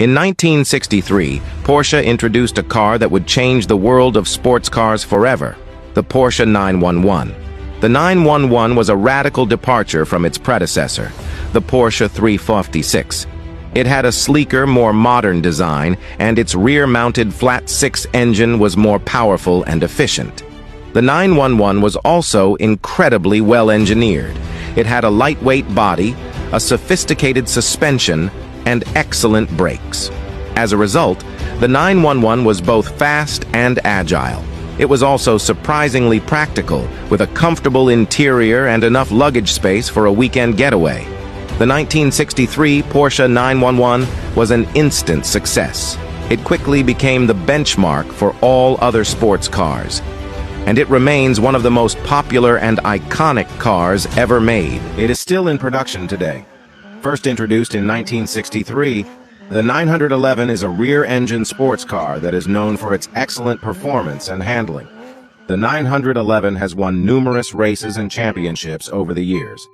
In 1963, Porsche introduced a car that would change the world of sports cars forever, the Porsche 911. The 911 was a radical departure from its predecessor, the Porsche 356. It had a sleeker, more modern design, and its rear-mounted flat-six engine was more powerful and efficient. The 911 was also incredibly well-engineered. It had a lightweight body, a sophisticated suspension, and excellent brakes. As a result, the 911 was both fast and agile. It was also surprisingly practical, with a comfortable interior and enough luggage space for a weekend getaway. The 1963 Porsche 911 was an instant success. It quickly became the benchmark for all other sports cars, and it remains one of the most popular and iconic cars ever made. It is still in production today. First introduced in 1963, the 911 is a rear-engine sports car that is known for its excellent performance and handling. The 911 has won numerous races and championships over the years.